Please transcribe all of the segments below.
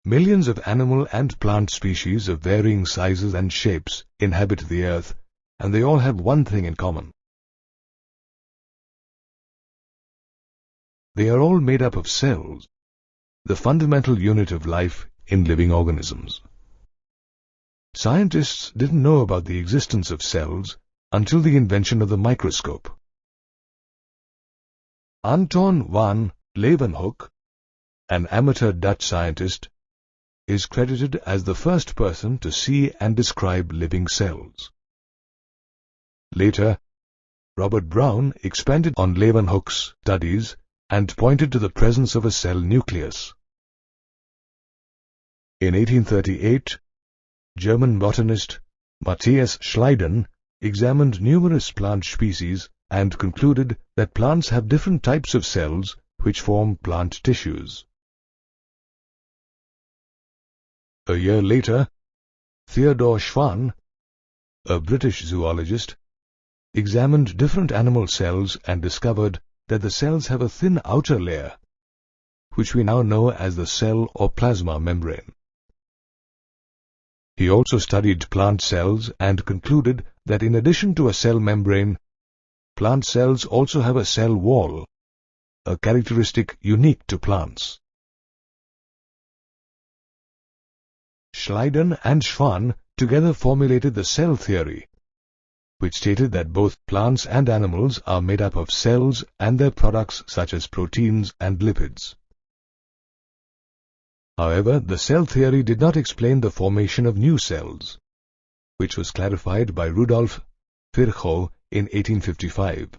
Millions of animal and plant species of varying sizes and shapes inhabit the earth, and they all have one thing in common. They are all made up of cells, the fundamental unit of life in living organisms. Scientists didn't know about the existence of cells until the invention of the microscope. Anton van Leeuwenhoek, an amateur Dutch scientist, is credited as the first person to see and describe living cells. Later, Robert Brown expanded on Leeuwenhoek's studies and pointed to the presence of a cell nucleus. In 1838, German botanist Matthias Schleiden examined numerous plant species and concluded that plants have different types of cells which form plant tissues. A year later, Theodore Schwann, a British zoologist, examined different animal cells and discovered that the cells have a thin outer layer, which we now know as the cell or plasma membrane. He also studied plant cells and concluded that in addition to a cell membrane, plant cells also have a cell wall, a characteristic unique to plants. Schleiden and Schwann together formulated the cell theory, which stated that both plants and animals are made up of cells and their products such as proteins and lipids. However, the cell theory did not explain the formation of new cells, which was clarified by Rudolf Virchow in 1855.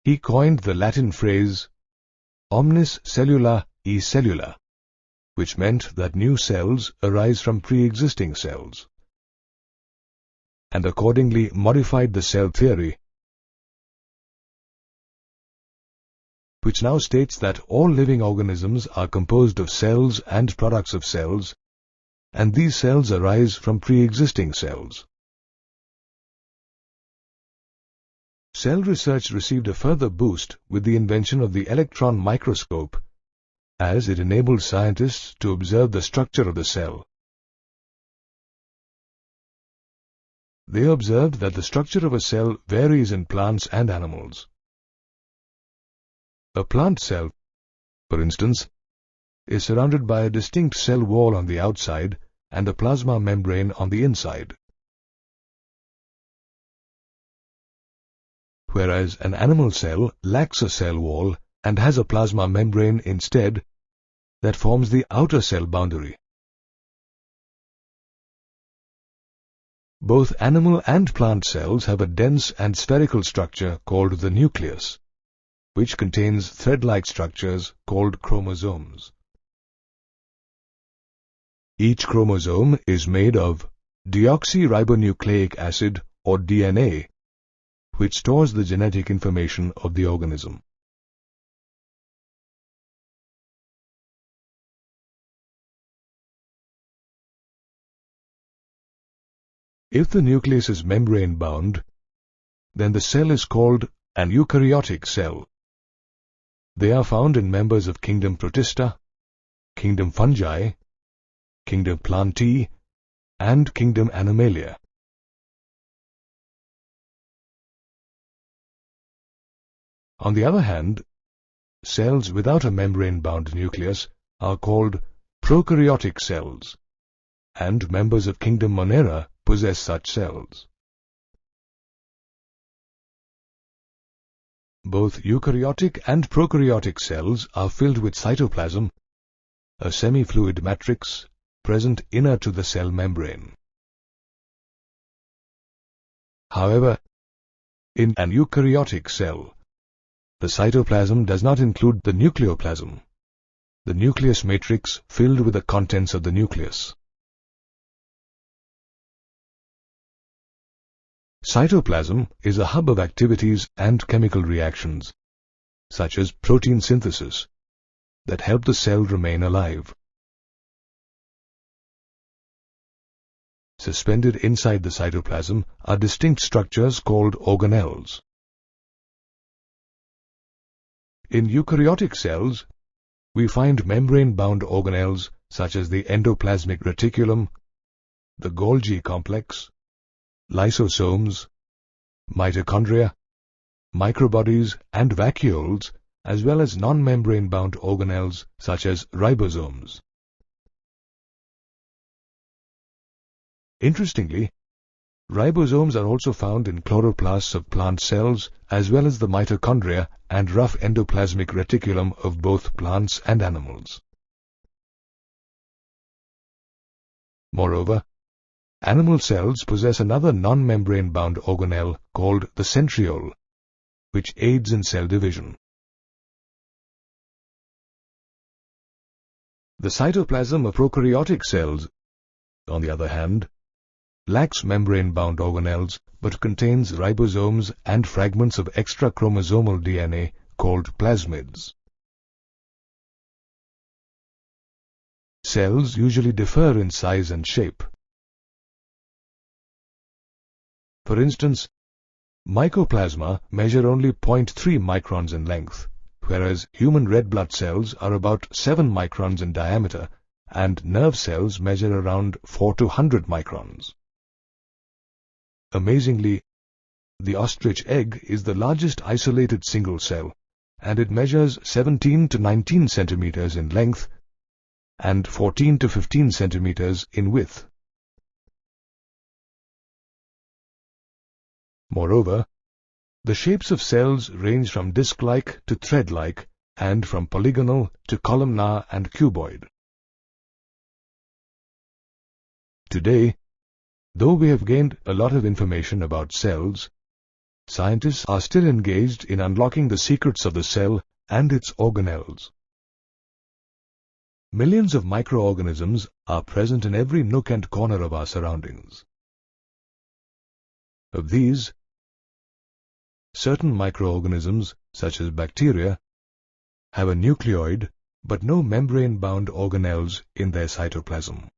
He coined the Latin phrase omnis cellula e cellula, which meant that new cells arise from pre-existing cells, and accordingly modified the cell theory, which now states that all living organisms are composed of cells and products of cells, and these cells arise from pre-existing cells. Cell research received a further boost with the invention of the electron microscope, as it enabled scientists to observe the structure of the cell. They observed that the structure of a cell varies in plants and animals. A plant cell, for instance, is surrounded by a distinct cell wall on the outside and a plasma membrane on the inside. Whereas an animal cell lacks a cell wall and has a plasma membrane instead that forms the outer cell boundary. Both animal and plant cells have a dense and spherical structure called the nucleus, which contains thread-like structures called chromosomes. Each chromosome is made of deoxyribonucleic acid or DNA, which stores the genetic information of the organism. If the nucleus is membrane-bound, then the cell is called an eukaryotic cell. They are found in members of kingdom Protista, kingdom Fungi, kingdom Plantae, and kingdom Animalia. On the other hand, cells without a membrane-bound nucleus are called prokaryotic cells, and members of kingdom Monera possess such cells. Both eukaryotic and prokaryotic cells are filled with cytoplasm, a semi-fluid matrix present inner to the cell membrane. However, in an eukaryotic cell, the cytoplasm does not include the nucleoplasm, the nucleus matrix filled with the contents of the nucleus. Cytoplasm is a hub of activities and chemical reactions, such as protein synthesis, that help the cell remain alive. Suspended inside the cytoplasm are distinct structures called organelles. In eukaryotic cells, we find membrane-bound organelles such as the endoplasmic reticulum, the Golgi complex, lysosomes, mitochondria, microbodies and vacuoles, as well as non-membrane-bound organelles such as ribosomes. Interestingly, ribosomes are also found in chloroplasts of plant cells as well as the mitochondria and rough endoplasmic reticulum of both plants and animals. Moreover, animal cells possess another non-membrane-bound organelle called the centriole, which aids in cell division. The cytoplasm of prokaryotic cells, on the other hand, lacks membrane-bound organelles but contains ribosomes and fragments of extrachromosomal DNA called plasmids. Cells usually differ in size and shape. For instance, mycoplasma measure only 0.3 microns in length, whereas human red blood cells are about 7 microns in diameter and nerve cells measure around 4 to 100 microns. Amazingly, the ostrich egg is the largest isolated single cell, and it measures 17 to 19 centimeters in length and 14 to 15 centimeters in width. Moreover, the shapes of cells range from disc-like to thread-like and from polygonal to columnar and cuboid. Today, though we have gained a lot of information about cells, scientists are still engaged in unlocking the secrets of the cell and its organelles. Millions of microorganisms are present in every nook and corner of our surroundings. Of these, certain microorganisms, such as bacteria, have a nucleoid but no membrane-bound organelles in their cytoplasm.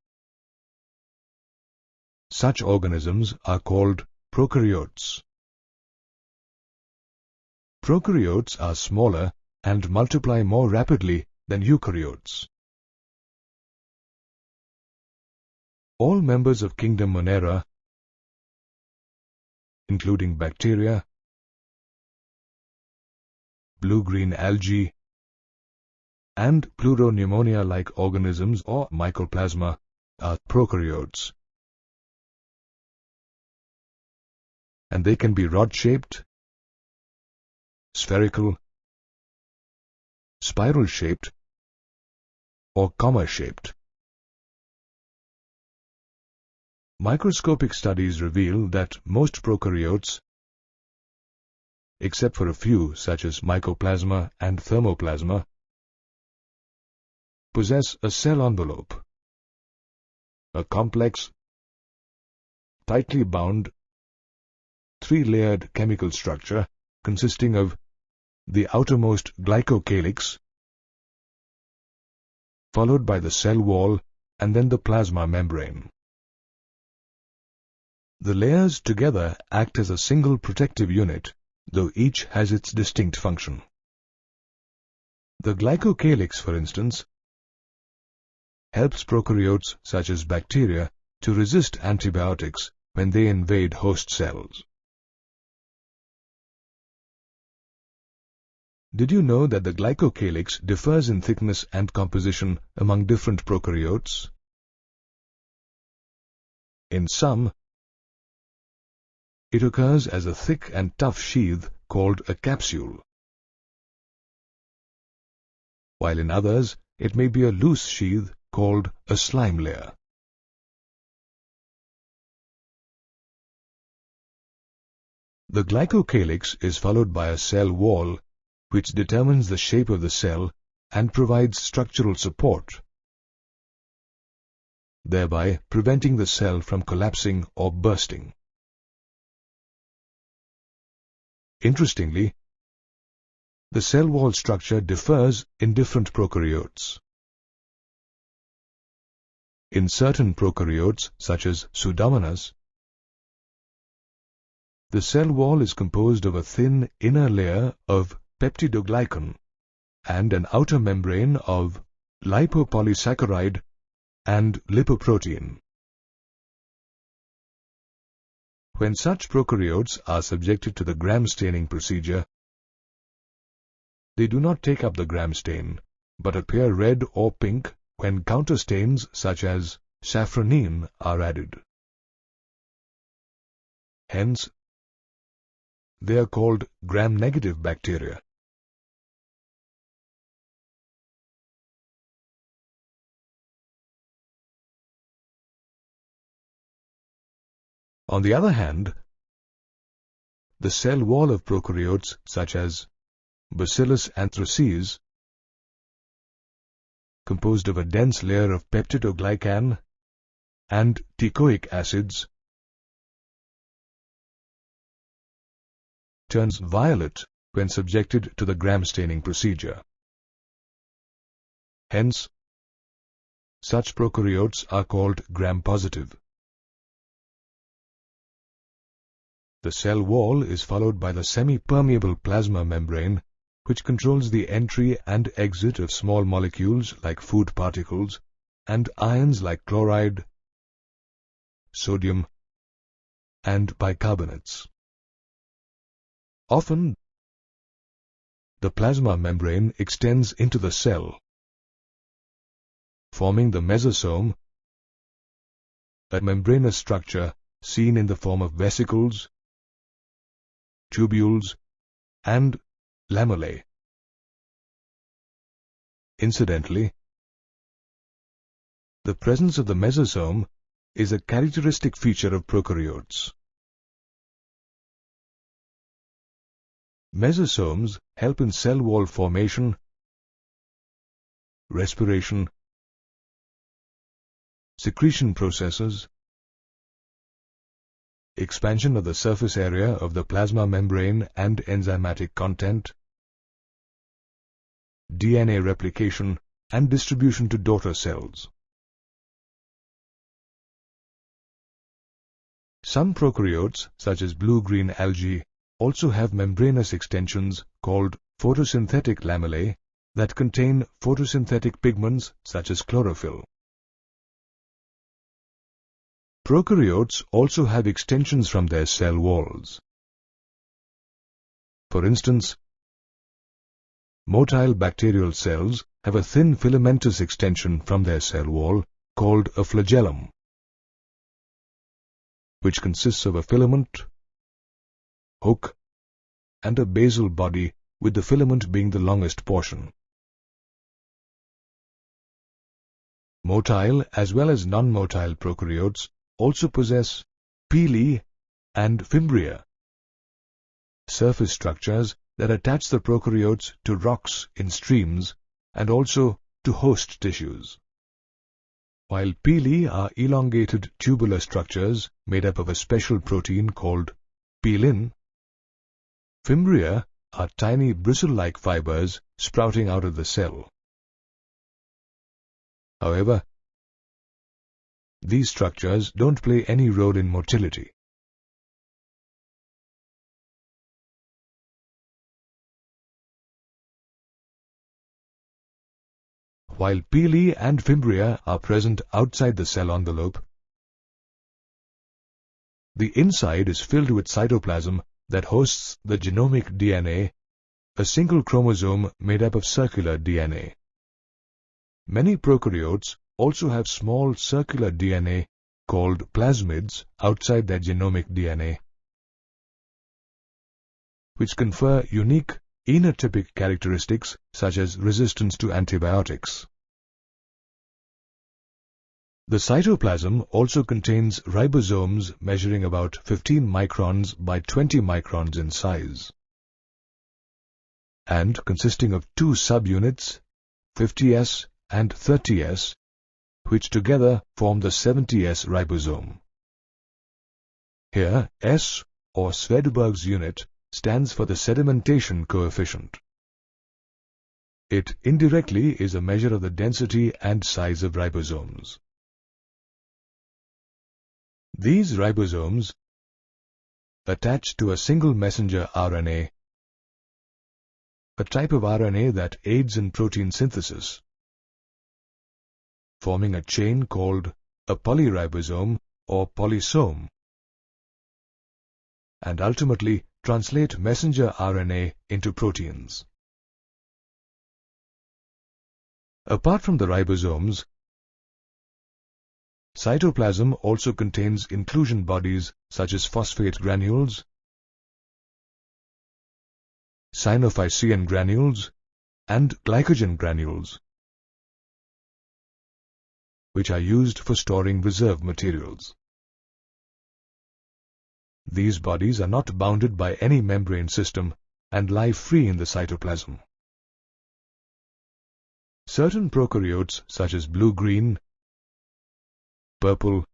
Such organisms are called prokaryotes. Prokaryotes are smaller and multiply more rapidly than eukaryotes. All members of kingdom Monera, including bacteria, blue-green algae, and pleuropneumonia-like organisms or mycoplasma, are prokaryotes. And they can be rod-shaped, spherical, spiral-shaped, or comma-shaped. Microscopic studies reveal that most prokaryotes, except for a few such as mycoplasma and thermoplasma, possess a cell envelope, a complex, tightly bound, three-layered chemical structure consisting of the outermost glycocalyx, followed by the cell wall and then the plasma membrane. The layers together act as a single protective unit, though each has its distinct function. The glycocalyx, for instance, helps prokaryotes such as bacteria to resist antibiotics when they invade host cells. Did you know that the glycocalyx differs in thickness and composition among different prokaryotes? In some, it occurs as a thick and tough sheath called a capsule, while in others it may be a loose sheath called a slime layer. The glycocalyx is followed by a cell wall, which determines the shape of the cell and provides structural support, thereby preventing the cell from collapsing or bursting. Interestingly, the cell wall structure differs in different prokaryotes. In certain prokaryotes, such as Pseudomonas, the cell wall is composed of a thin inner layer of peptidoglycan and an outer membrane of lipopolysaccharide and lipoprotein. When such prokaryotes are subjected to the gram staining procedure, they do not take up the gram stain, but appear red or pink when counterstains such as safranine are added. Hence, they are called gram-negative bacteria. On the other hand, the cell wall of prokaryotes such as Bacillus anthracis, composed of a dense layer of peptidoglycan and teichoic acids, turns violet when subjected to the gram staining procedure. Hence, such prokaryotes are called gram-positive. The cell wall is followed by the semi-permeable plasma membrane, which controls the entry and exit of small molecules like food particles and ions like chloride, sodium, and bicarbonates. Often, the plasma membrane extends into the cell, forming the mesosome, a membranous structure seen in the form of vesicles, tubules, and lamellae. Incidentally, the presence of the mesosome is a characteristic feature of prokaryotes. Mesosomes help in cell wall formation, respiration, secretion processes, expansion of the surface area of the plasma membrane and enzymatic content, DNA replication, and distribution to daughter cells. Some prokaryotes, such as blue-green algae, also have membranous extensions called photosynthetic lamellae that contain photosynthetic pigments such as chlorophyll. Prokaryotes also have extensions from their cell walls. For instance, motile bacterial cells have a thin filamentous extension from their cell wall called a flagellum, which consists of a filament, hook, and a basal body, with the filament being the longest portion. Motile as well as non-motile prokaryotes also possess pili and fimbria, surface structures that attach the prokaryotes to rocks in streams and also to host tissues. While pili are elongated tubular structures made up of a special protein called pilin, fimbria are tiny bristle-like fibers sprouting out of the cell. However, these structures don't play any role in motility. While pili and fimbria are present outside the cell envelope, the inside is filled with cytoplasm that hosts the genomic DNA, a single chromosome made up of circular DNA. Many prokaryotes also have small circular DNA called plasmids outside their genomic DNA, which confer unique enotypic characteristics such as resistance to antibiotics. The cytoplasm also contains ribosomes measuring about 15 microns by 20 microns in size, and consisting of two subunits, 50S and 30S, which together form the 70S ribosome. Here, S, or Svedberg's unit, stands for the sedimentation coefficient. It indirectly is a measure of the density and size of ribosomes. These ribosomes attach to a single messenger RNA a type of RNA that aids in protein synthesis, forming a chain called a polyribosome or polysome, and ultimately translate messenger RNA into proteins. Apart from the ribosomes, cytoplasm also contains inclusion bodies such as phosphate granules, synophycean granules, and glycogen granules, which are used for storing reserve materials. These bodies are not bounded by any membrane system and lie free in the cytoplasm. Certain prokaryotes such as blue-green, purple,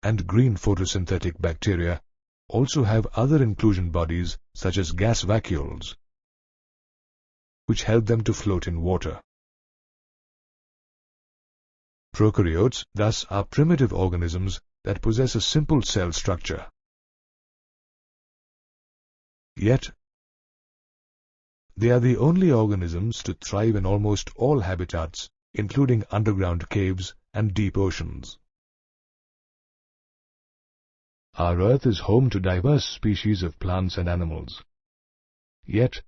and green photosynthetic bacteria also have other inclusion bodies such as gas vacuoles, which help them to float in water. Prokaryotes, thus, are primitive organisms that possess a simple cell structure. Yet, they are the only organisms to thrive in almost all habitats, including underground caves and deep oceans. Our Earth is home to diverse species of plants and animals. Yet,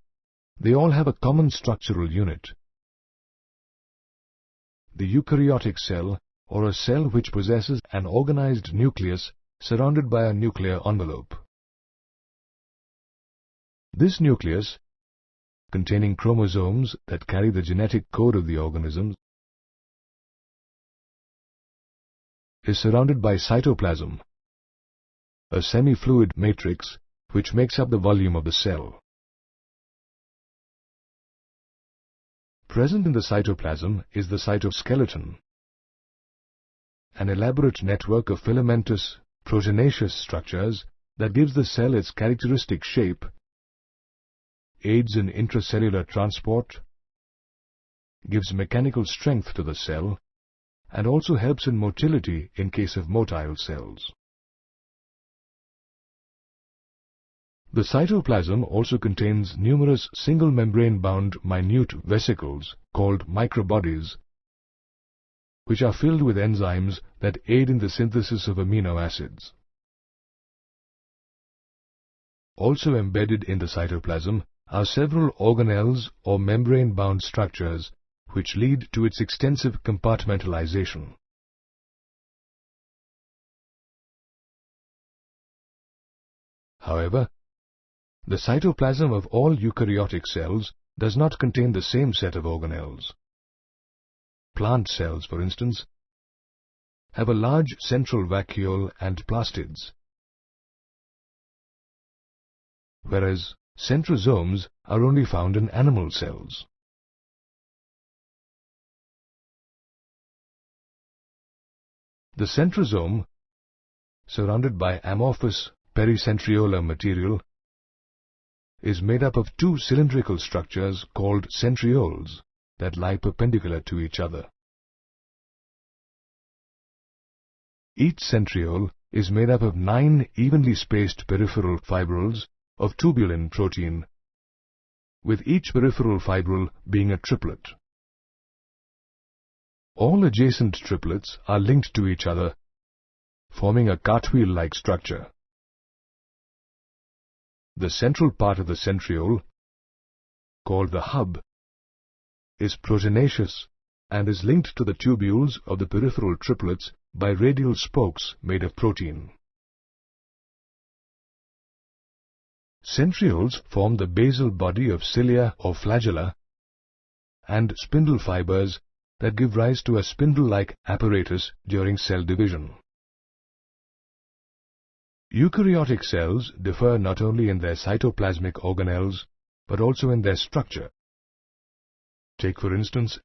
they all have a common structural unit: the eukaryotic cell, or a cell which possesses an organized nucleus surrounded by a nuclear envelope. This nucleus, containing chromosomes that carry the genetic code of the organism, is surrounded by cytoplasm, a semi-fluid matrix which makes up the volume of the cell. Present in the cytoplasm is the cytoskeleton, an elaborate network of filamentous, proteinaceous structures that gives the cell its characteristic shape, aids in intracellular transport, gives mechanical strength to the cell, and also helps in motility in case of motile cells. The cytoplasm also contains numerous single-membrane-bound minute vesicles called microbodies, which are filled with enzymes that aid in the synthesis of amino acids. Also embedded in the cytoplasm are several organelles or membrane-bound structures which lead to its extensive compartmentalization. However, the cytoplasm of all eukaryotic cells does not contain the same set of organelles. Plant cells, for instance, have a large central vacuole and plastids, whereas centrosomes are only found in animal cells. The centrosome, surrounded by amorphous pericentriolar material, is made up of two cylindrical structures called centrioles that lie perpendicular to each other. Each centriole is made up of 9 evenly spaced peripheral fibrils of tubulin protein, with each peripheral fibril being a triplet. All adjacent triplets are linked to each other, forming a cartwheel-like structure. The central part of the centriole, called the hub, is proteinaceous and is linked to the tubules of the peripheral triplets by radial spokes made of protein. Centrioles form the basal body of cilia or flagella and spindle fibers that give rise to a spindle-like apparatus during cell division. Eukaryotic cells differ not only in their cytoplasmic organelles, but also in their structure. Take, for instance,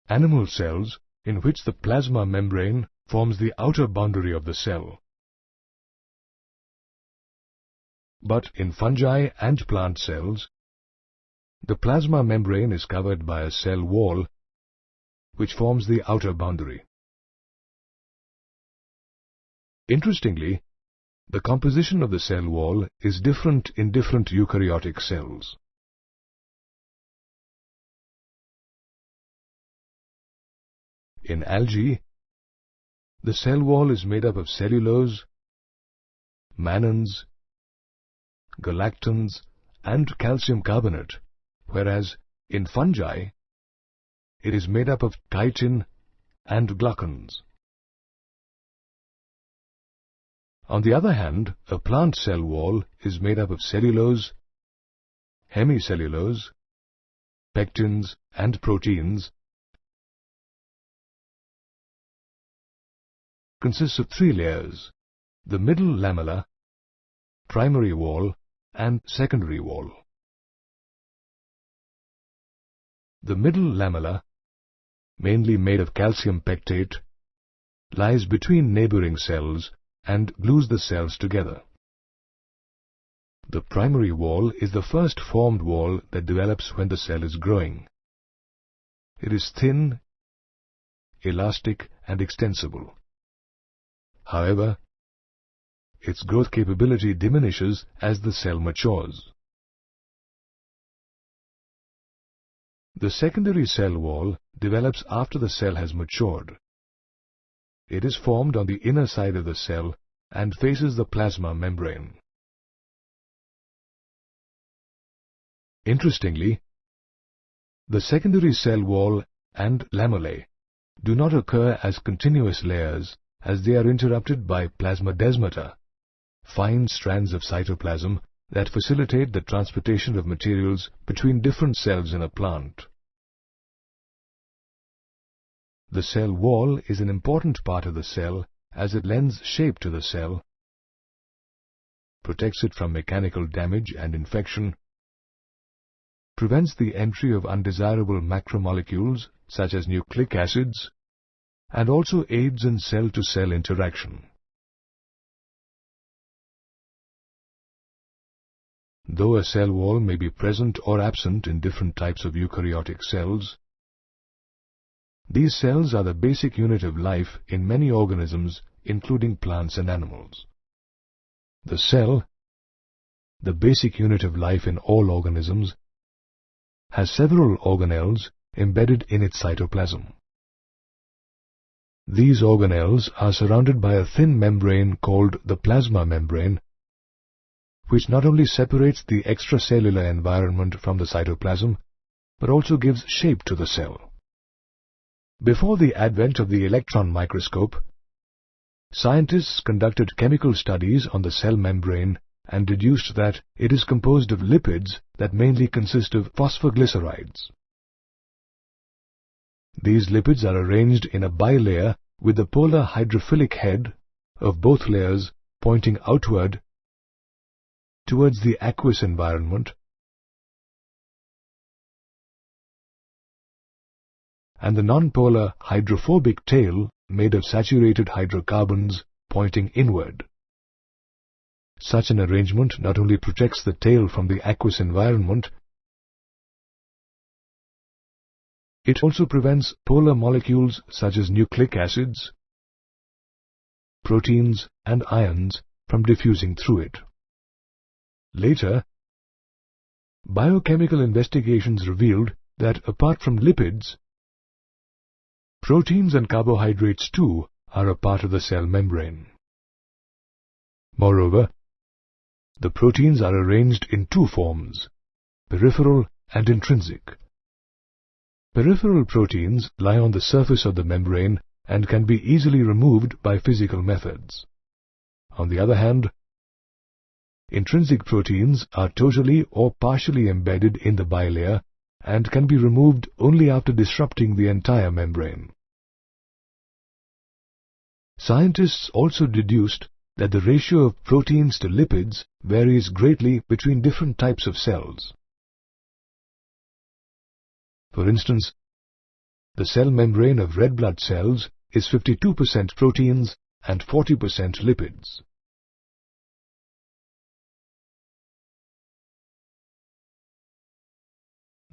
animal cells in which the plasma membrane forms the outer boundary of the cell. But in fungi and plant cells, the plasma membrane is covered by a cell wall, which forms the outer boundary. Interestingly, the composition of the cell wall is different in different eukaryotic cells. In algae, the cell wall is made up of cellulose, mannans, galactans, and calcium carbonate, whereas in fungi, it is made up of chitin and glucans. On the other hand, a plant cell wall is made up of cellulose, hemicellulose, pectins, and proteins, consists of 3 layers: the middle lamella, primary wall, and secondary wall. The middle lamella, mainly made of calcium pectate, lies between neighboring cells and glues the cells together. The primary wall is the first formed wall that develops when the cell is growing. It is thin, elastic, and extensible. However, its growth capability diminishes as the cell matures. The secondary cell wall develops after the cell has matured. It is formed on the inner side of the cell and faces the plasma membrane. Interestingly, the secondary cell wall and lamellae do not occur as continuous layers, as they are interrupted by plasmodesmata, fine strands of cytoplasm that facilitate the transportation of materials between different cells in a plant. The cell wall is an important part of the cell as it lends shape to the cell, protects it from mechanical damage and infection, prevents the entry of undesirable macromolecules such as nucleic acids, and also aids in cell-to-cell interaction. Though a cell wall may be present or absent in different types of eukaryotic cells, these cells are the basic unit of life in many organisms, including plants and animals. The cell, the basic unit of life in all organisms, has several organelles embedded in its cytoplasm. These organelles are surrounded by a thin membrane called the plasma membrane, which not only separates the extracellular environment from the cytoplasm, but also gives shape to the cell. Before the advent of the electron microscope, scientists conducted chemical studies on the cell membrane and deduced that it is composed of lipids that mainly consist of phosphoglycerides. These lipids are arranged in a bilayer with the polar hydrophilic head of both layers pointing outward towards the aqueous environment, and the nonpolar hydrophobic tail made of saturated hydrocarbons pointing inward. Such an arrangement not only protects the tail from the aqueous environment, it also prevents polar molecules such as nucleic acids, proteins, and ions from diffusing through it. Later, biochemical investigations revealed that apart from lipids, proteins and carbohydrates too are a part of the cell membrane. Moreover, the proteins are arranged in 2 forms, peripheral and intrinsic. Peripheral proteins lie on the surface of the membrane and can be easily removed by physical methods. On the other hand, intrinsic proteins are totally or partially embedded in the bilayer and can be removed only after disrupting the entire membrane. Scientists also deduced that the ratio of proteins to lipids varies greatly between different types of cells. For instance, the cell membrane of red blood cells is 52% proteins and 40% lipids.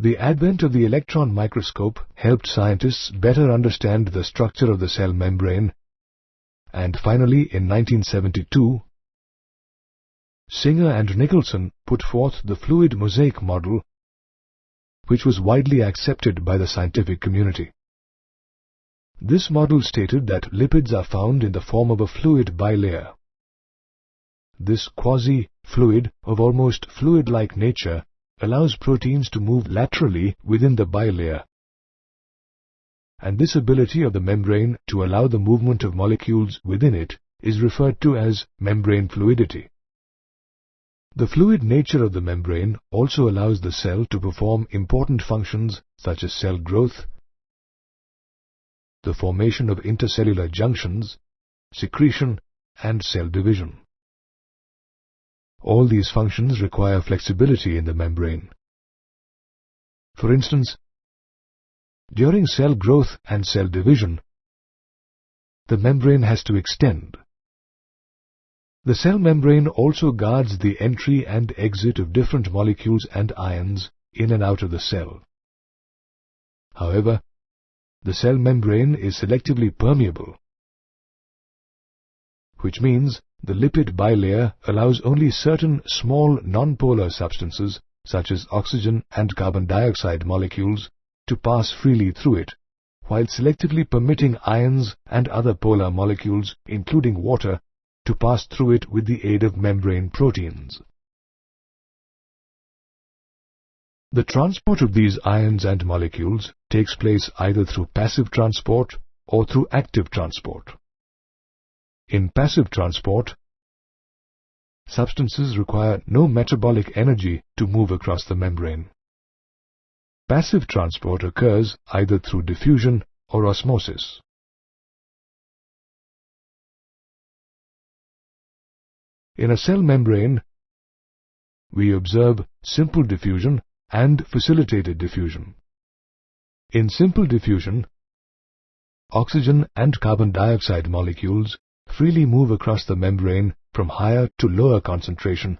The advent of the electron microscope helped scientists better understand the structure of the cell membrane, and finally in 1972, Singer and Nicholson put forth the fluid mosaic model, which was widely accepted by the scientific community. This model stated that lipids are found in the form of a fluid bilayer. This quasi-fluid of almost fluid-like nature allows proteins to move laterally within the bilayer, and this ability of the membrane to allow the movement of molecules within it is referred to as membrane fluidity. The fluid nature of the membrane also allows the cell to perform important functions such as cell growth, the formation of intercellular junctions, secretion, and cell division. All these functions require flexibility in the membrane. For instance, during cell growth and cell division, the membrane has to extend. The cell membrane also guards the entry and exit of different molecules and ions in and out of the cell. However, the cell membrane is selectively permeable, which means the lipid bilayer allows only certain small non-polar substances such as oxygen and carbon dioxide molecules to pass freely through it, while selectively permitting ions and other polar molecules, including water, to pass through it with the aid of membrane proteins. The transport of these ions and molecules takes place either through passive transport or through active transport. In passive transport, substances require no metabolic energy to move across the membrane. Passive transport occurs either through diffusion or osmosis. In a cell membrane, we observe simple diffusion and facilitated diffusion. In simple diffusion, oxygen and carbon dioxide molecules freely move across the membrane from higher to lower concentration,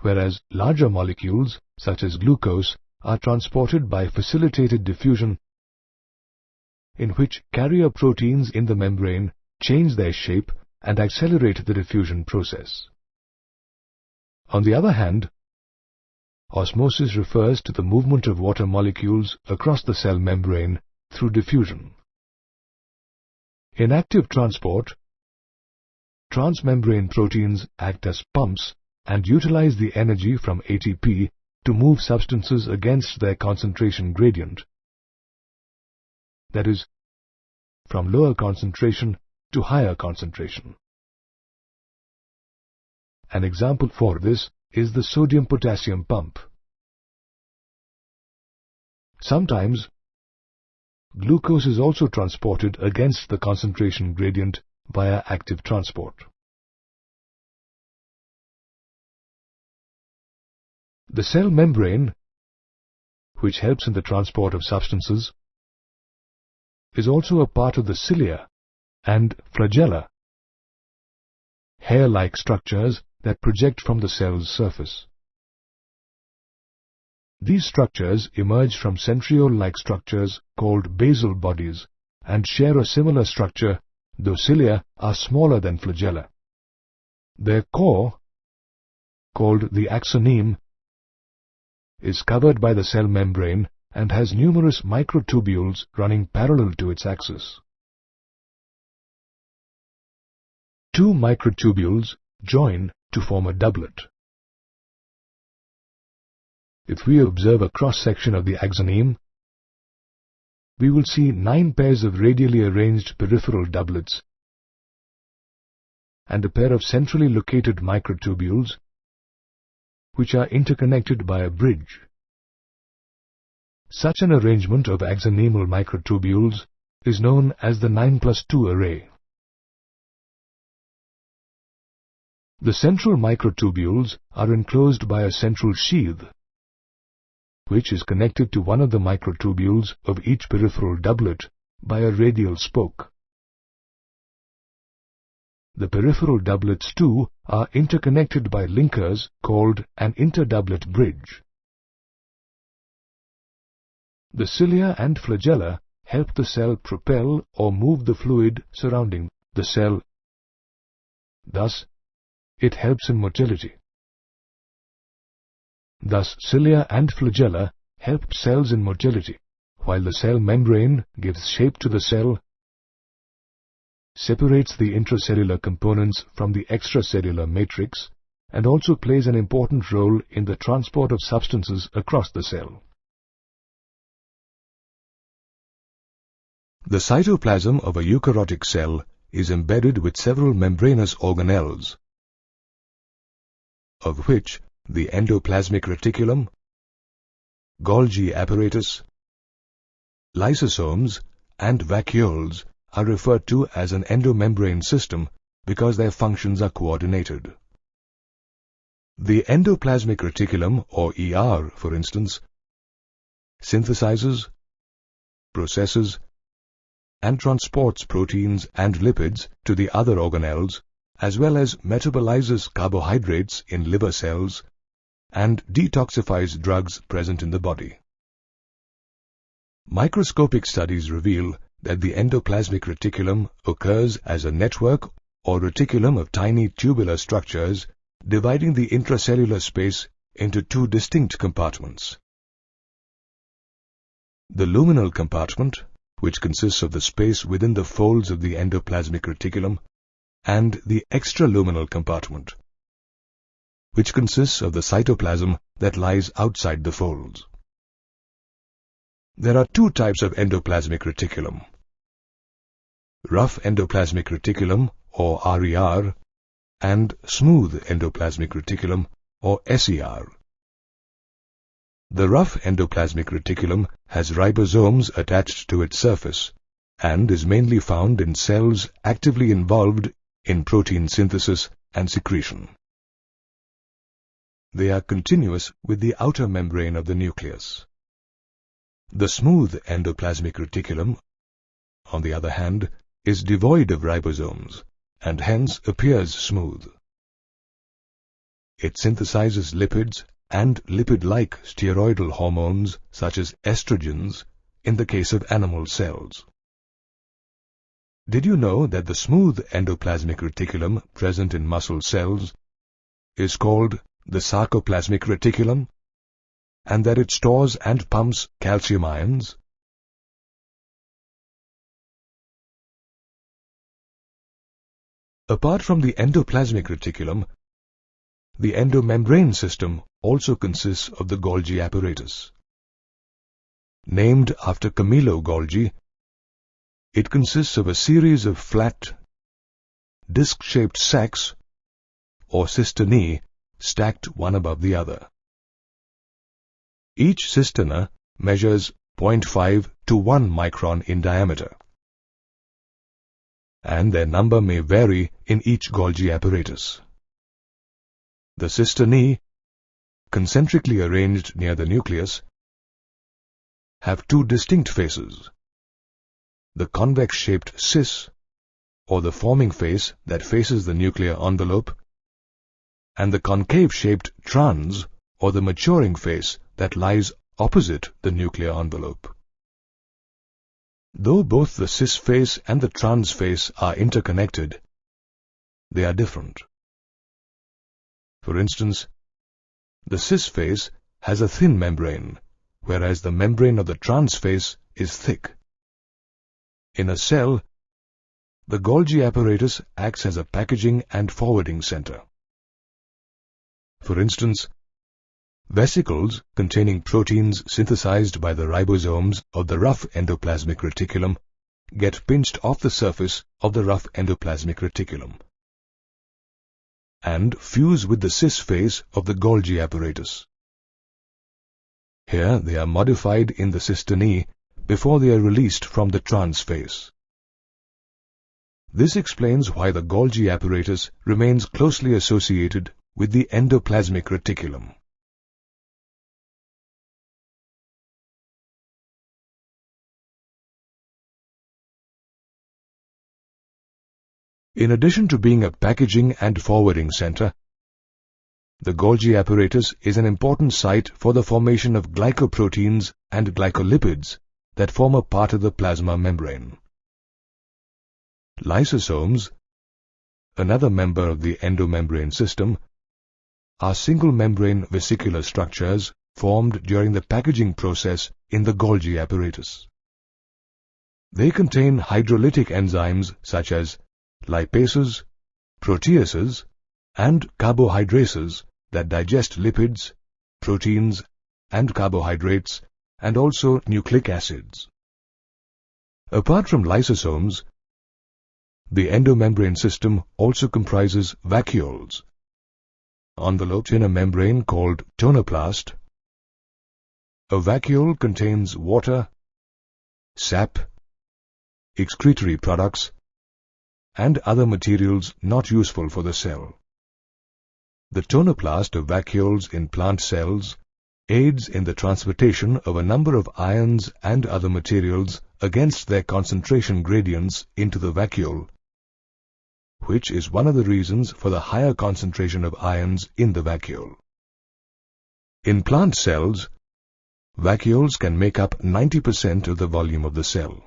whereas larger molecules, such as glucose, are transported by facilitated diffusion, in which carrier proteins in the membrane change their shape and accelerate the diffusion process. On the other hand, osmosis refers to the movement of water molecules across the cell membrane through diffusion. In active transport, transmembrane proteins act as pumps and utilize the energy from ATP to move substances against their concentration gradient, that is, from lower concentration to higher concentration. An example for this is the sodium-potassium pump. Sometimes, glucose is also transported against the concentration gradient via active transport. The cell membrane, which helps in the transport of substances, is also a part of the cilia and flagella, hair-like structures that project from the cell's surface. These structures emerge from centriole-like structures called basal bodies and share a similar structure, though cilia are smaller than flagella. Their core, called the axoneme, is covered by the cell membrane and has numerous microtubules running parallel to its axis. Two microtubules join to form a doublet. If we observe a cross-section of the axoneme, we will see 9 pairs of radially arranged peripheral doublets and a pair of centrally located microtubules which are interconnected by a bridge. Such an arrangement of axonemal microtubules is known as the 9+2 array. The central microtubules are enclosed by a central sheath, which is connected to one of the microtubules of each peripheral doublet by a radial spoke. The peripheral doublets too are interconnected by linkers called an interdoublet bridge. The cilia and flagella help the cell propel or move the fluid surrounding the cell. Thus, it helps in motility. Thus, cilia and flagella help cells in motility, while the cell membrane gives shape to the cell, separates the intracellular components from the extracellular matrix, and also plays an important role in the transport of substances across the cell. The cytoplasm of a eukaryotic cell is embedded with several membranous organelles, of which the endoplasmic reticulum, Golgi apparatus, lysosomes, and vacuoles are referred to as an endomembrane system because their functions are coordinated. The endoplasmic reticulum, or ER, for instance, synthesizes, processes, and transports proteins and lipids to the other organelles, as well as metabolizes carbohydrates in liver cells and detoxifies drugs present in the body. Microscopic studies reveal that the endoplasmic reticulum occurs as a network or reticulum of tiny tubular structures dividing the intracellular space into two distinct compartments. The luminal compartment, which consists of the space within the folds of the endoplasmic reticulum, and the extraluminal compartment, which consists of the cytoplasm that lies outside the folds. There are two types of endoplasmic reticulum: rough endoplasmic reticulum, or RER, and smooth endoplasmic reticulum, or SER. The rough endoplasmic reticulum has ribosomes attached to its surface and is mainly found in cells actively involved in protein synthesis and secretion. They are continuous with the outer membrane of the nucleus. The smooth endoplasmic reticulum, on the other hand, is devoid of ribosomes and hence appears smooth. It synthesizes lipids and lipid-like steroidal hormones such as estrogens in the case of animal cells. Did you know that the smooth endoplasmic reticulum present in muscle cells is called the sarcoplasmic reticulum, and that it stores and pumps calcium ions? Apart from the endoplasmic reticulum, the endomembrane system also consists of the Golgi apparatus. Named after Camillo Golgi, it consists of a series of flat, disc-shaped sacs, or cisternae, stacked one above the other. Each cisterna measures 0.5 to 1 micron in diameter, and their number may vary in each Golgi apparatus. The cisternae, concentrically arranged near the nucleus, have two distinct faces: the convex-shaped cis, or the forming face that faces the nuclear envelope, and the concave-shaped trans, or the maturing face that lies opposite the nuclear envelope. Though both the cis face and the trans face are interconnected, they are different. For instance, the cis face has a thin membrane, whereas the membrane of the trans face is thick. In a cell, the Golgi apparatus acts as a packaging and forwarding center. For instance, vesicles containing proteins synthesized by the ribosomes of the rough endoplasmic reticulum get pinched off the surface of the rough endoplasmic reticulum and fuse with the cis face of the Golgi apparatus. Here they are modified in the cisternae before they are released from the trans face. This explains why the Golgi apparatus remains closely associated with the endoplasmic reticulum. In addition to being a packaging and forwarding center, the Golgi apparatus is an important site for the formation of glycoproteins and glycolipids that form a part of the plasma membrane. Lysosomes, another member of the endomembrane system, are single-membrane vesicular structures formed during the packaging process in the Golgi apparatus. They contain hydrolytic enzymes such as lipases, proteases, and carbohydrases that digest lipids, proteins, and carbohydrates, and also nucleic acids. Apart from lysosomes, the endomembrane system also comprises vacuoles, enveloped in a membrane called tonoplast. A vacuole contains water, sap, excretory products, and other materials not useful for the cell. The tonoplast of vacuoles in plant cells aids in the transportation of a number of ions and other materials against their concentration gradients into the vacuole, which is one of the reasons for the higher concentration of ions in the vacuole. In plant cells, vacuoles can make up 90% of the volume of the cell.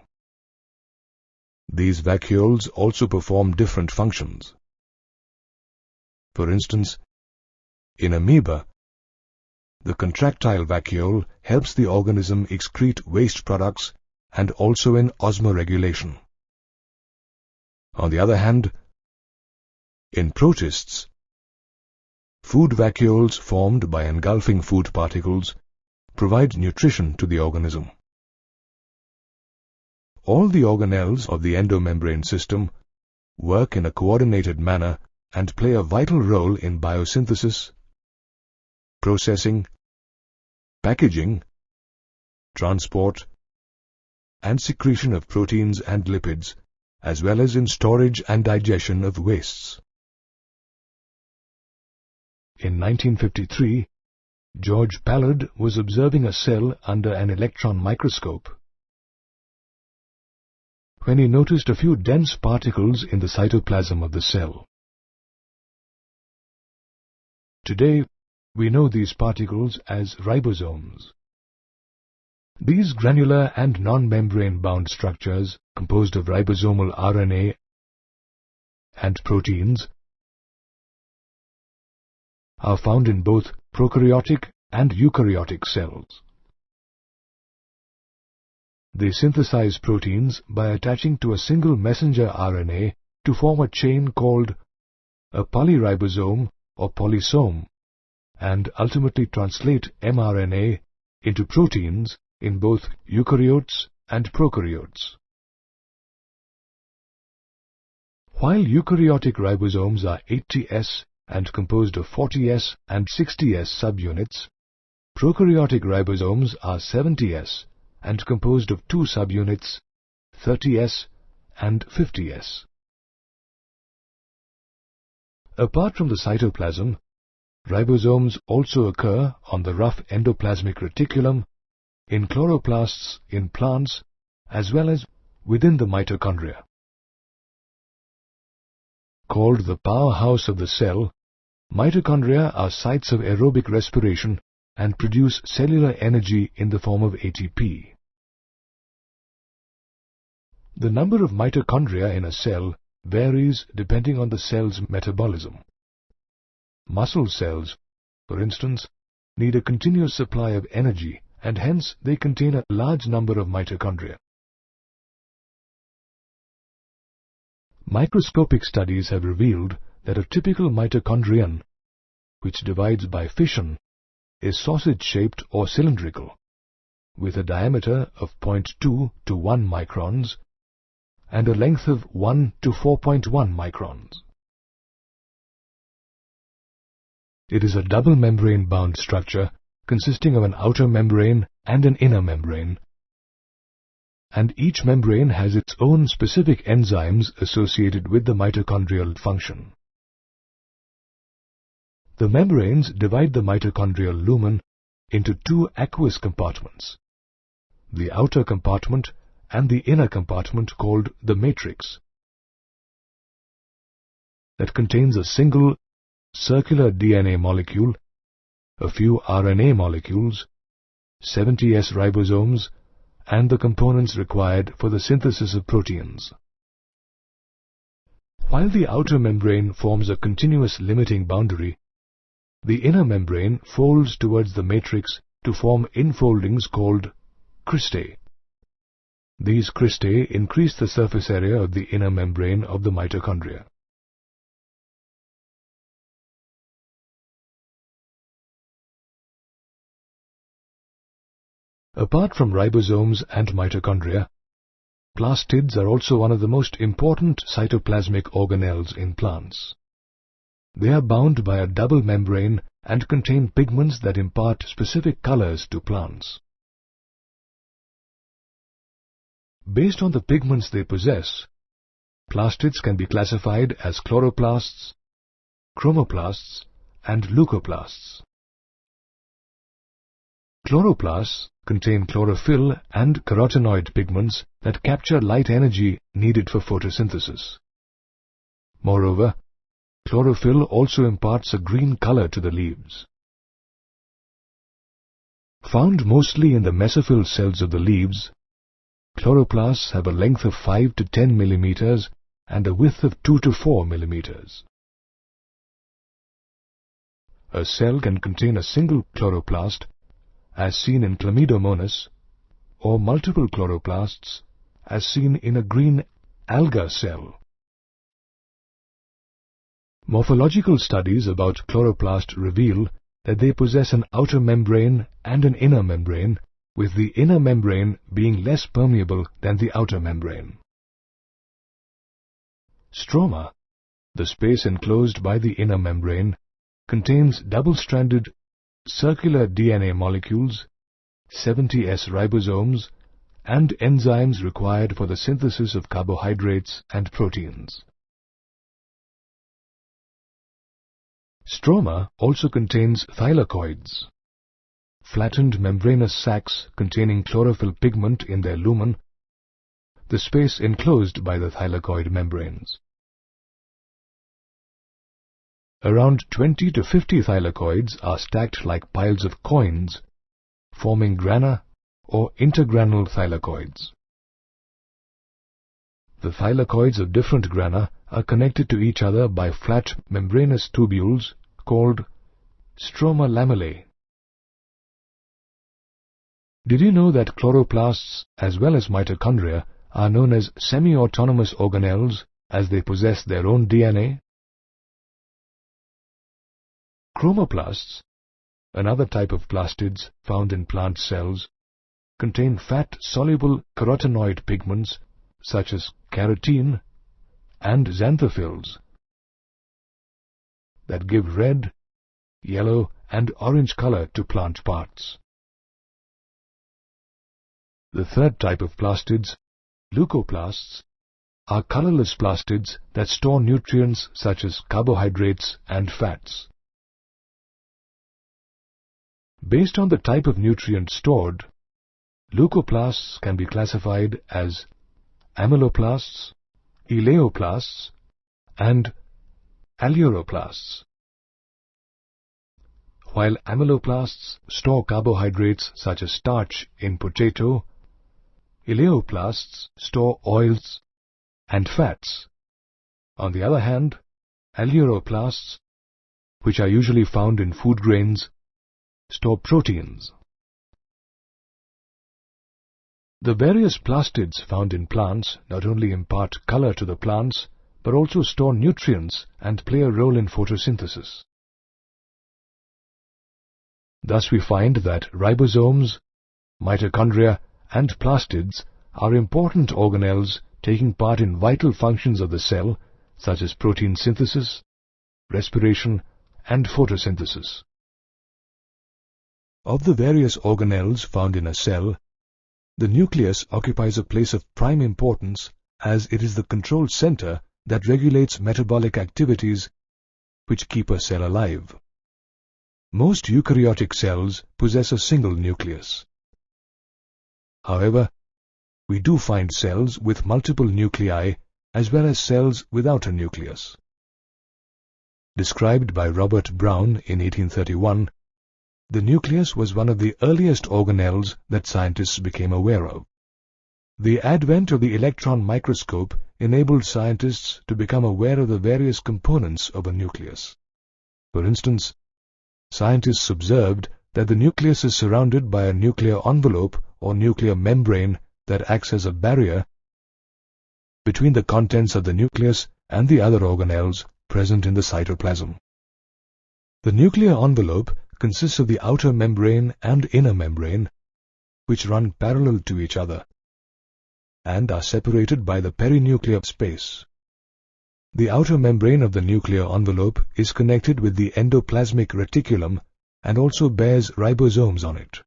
These vacuoles also perform different functions. For instance, in amoeba, the contractile vacuole helps the organism excrete waste products and also in osmoregulation. On the other hand, in protists, food vacuoles formed by engulfing food particles provide nutrition to the organism. All the organelles of the endomembrane system work in a coordinated manner and play a vital role in biosynthesis, processing, packaging, transport, and secretion of proteins and lipids, as well as in storage and digestion of wastes. In 1953, George Pallard was observing a cell under an electron microscope when he noticed a few dense particles in the cytoplasm of the cell. Today, we know these particles as ribosomes. These granular and non-membrane bound structures, composed of ribosomal RNA and proteins, are found in both prokaryotic and eukaryotic cells. They synthesize proteins by attaching to a single messenger RNA to form a chain called a polyribosome or polysome, and ultimately translate mRNA into proteins in both eukaryotes and prokaryotes. While eukaryotic ribosomes are 80S and composed of 40S and 60S subunits, prokaryotic ribosomes are 70S and composed of two subunits, 30S and 50S. Apart from the cytoplasm, ribosomes also occur on the rough endoplasmic reticulum, in chloroplasts in plants, as well as within the mitochondria. Called the powerhouse of the cell, mitochondria are sites of aerobic respiration and produce cellular energy in the form of ATP. The number of mitochondria in a cell varies depending on the cell's metabolism. Muscle cells, for instance, need a continuous supply of energy, and hence they contain a large number of mitochondria. Microscopic studies have revealed that a typical mitochondrion, which divides by fission, is sausage-shaped or cylindrical, with a diameter of 0.2 to 1 microns and a length of 1 to 4.1 microns. It is a double membrane-bound structure consisting of an outer membrane and an inner membrane, and each membrane has its own specific enzymes associated with the mitochondrial function. The membranes divide the mitochondrial lumen into two aqueous compartments, the outer compartment and the inner compartment called the matrix, that contains a single circular DNA molecule, a few RNA molecules, 70S ribosomes, and the components required for the synthesis of proteins. While the outer membrane forms a continuous limiting boundary, the inner membrane folds towards the matrix to form infoldings called cristae. These cristae increase the surface area of the inner membrane of the mitochondria. Apart from ribosomes and mitochondria, plastids are also one of the most important cytoplasmic organelles in plants. They are bound by a double membrane and contain pigments that impart specific colors to plants. Based on the pigments they possess, plastids can be classified as chloroplasts, chromoplasts, and leucoplasts. Chloroplasts contain chlorophyll and carotenoid pigments that capture light energy needed for photosynthesis. Moreover, chlorophyll also imparts a green color to the leaves. Found mostly in the mesophyll cells of the leaves, chloroplasts have a length of 5 to 10 millimeters and a width of 2 to 4 millimeters. A cell can contain a single chloroplast, as seen in Chlamydomonas, or multiple chloroplasts, as seen in a green alga cell. Morphological studies about chloroplast reveal that they possess an outer membrane and an inner membrane, with the inner membrane being less permeable than the outer membrane. Stroma, the space enclosed by the inner membrane, contains double-stranded circular DNA molecules, 70S ribosomes, and enzymes required for the synthesis of carbohydrates and proteins. Stroma also contains thylakoids, flattened membranous sacs containing chlorophyll pigment in their lumen, the space enclosed by the thylakoid membranes. Around 20 to 50 thylakoids are stacked like piles of coins, forming grana or intergranal thylakoids. The thylakoids of different grana are connected to each other by flat membranous tubules called stroma lamellae. Did you know that chloroplasts as well as mitochondria are known as semi-autonomous organelles as they possess their own DNA? Chromoplasts, another type of plastids found in plant cells, contain fat-soluble carotenoid pigments such as carotene and xanthophylls that give red, yellow, and orange color to plant parts. The third type of plastids, leucoplasts, are colorless plastids that store nutrients such as carbohydrates and fats. Based on the type of nutrient stored, leucoplasts can be classified as amyloplasts, eleoplasts, and aleuroplasts. While amyloplasts store carbohydrates such as starch in potato, eleoplasts store oils and fats. On the other hand, aleuroplasts, which are usually found in food grains, store proteins. The various plastids found in plants not only impart color to the plants, but also store nutrients and play a role in photosynthesis. Thus we find that ribosomes, mitochondria, and plastids are important organelles taking part in vital functions of the cell, such as protein synthesis, respiration, and photosynthesis. Of the various organelles found in a cell, the nucleus occupies a place of prime importance as it is the control center that regulates metabolic activities which keep a cell alive. Most eukaryotic cells possess a single nucleus. However, we do find cells with multiple nuclei as well as cells without a nucleus. Described by Robert Brown in 1831, the nucleus was one of the earliest organelles that scientists became aware of. The advent of the electron microscope enabled scientists to become aware of the various components of a nucleus. For instance, scientists observed that the nucleus is surrounded by a nuclear envelope or nuclear membrane that acts as a barrier between the contents of the nucleus and the other organelles present in the cytoplasm. The nuclear envelope consists of the outer membrane and inner membrane, which run parallel to each other and are separated by the perinuclear space. The outer membrane of the nuclear envelope is connected with the endoplasmic reticulum and also bears ribosomes on it.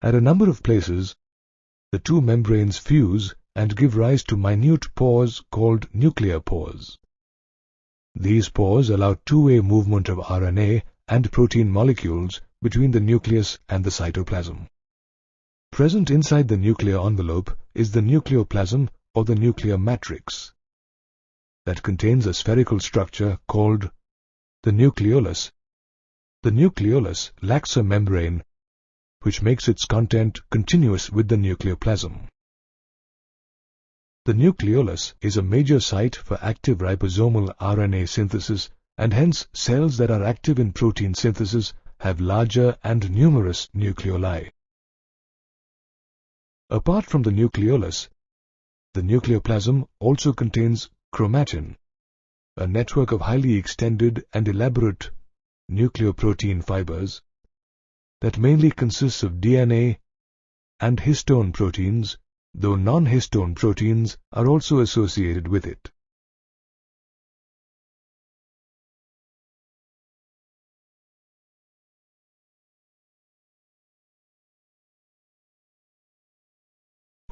At a number of places, the two membranes fuse and give rise to minute pores called nuclear pores. These pores allow two-way movement of RNA and protein molecules between the nucleus and the cytoplasm. Present inside the nuclear envelope is the nucleoplasm or the nuclear matrix that contains a spherical structure called the nucleolus. The nucleolus lacks a membrane which makes its content continuous with the nucleoplasm. The nucleolus is a major site for active ribosomal RNA synthesis, and hence cells that are active in protein synthesis have larger and numerous nucleoli. Apart from the nucleolus, the nucleoplasm also contains chromatin, a network of highly extended and elaborate nucleoprotein fibers that mainly consists of DNA and histone proteins, though non-histone proteins are also associated with it.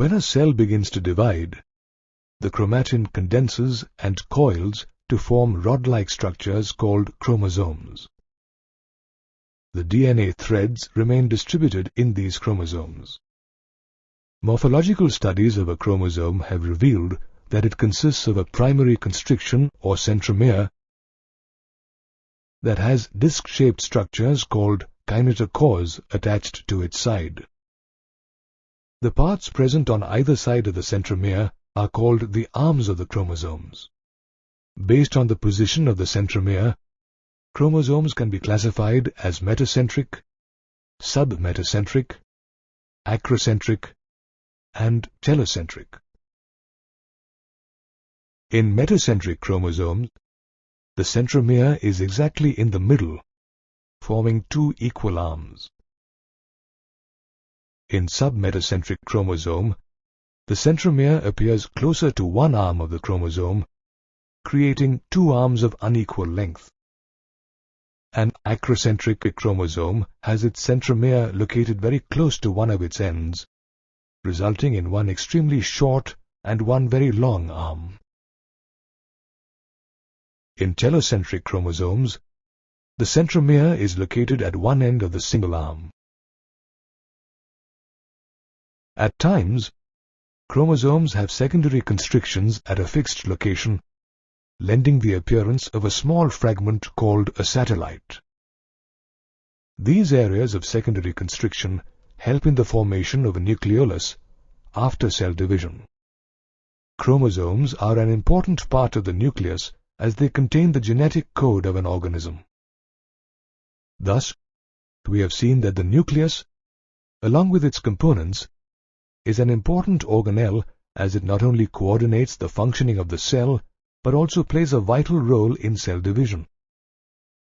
When a cell begins to divide, the chromatin condenses and coils to form rod-like structures called chromosomes. The DNA threads remain distributed in these chromosomes. Morphological studies of a chromosome have revealed that it consists of a primary constriction or centromere that has disc-shaped structures called kinetochores attached to its side. The parts present on either side of the centromere are called the arms of the chromosomes. Based on the position of the centromere, chromosomes can be classified as metacentric, submetacentric, acrocentric, and telocentric. In metacentric chromosomes, the centromere is exactly in the middle, forming two equal arms. In submetacentric chromosome, the centromere appears closer to one arm of the chromosome, creating two arms of unequal length. An acrocentric chromosome has its centromere located very close to one of its ends, resulting in one extremely short and one very long arm. In telocentric chromosomes, the centromere is located at one end of the single arm. At times, chromosomes have secondary constrictions at a fixed location, lending the appearance of a small fragment called a satellite. These areas of secondary constriction help in the formation of a nucleolus after cell division. Chromosomes are an important part of the nucleus as they contain the genetic code of an organism. Thus, we have seen that the nucleus, along with its components, is an important organelle as it not only coordinates the functioning of the cell but also plays a vital role in cell division.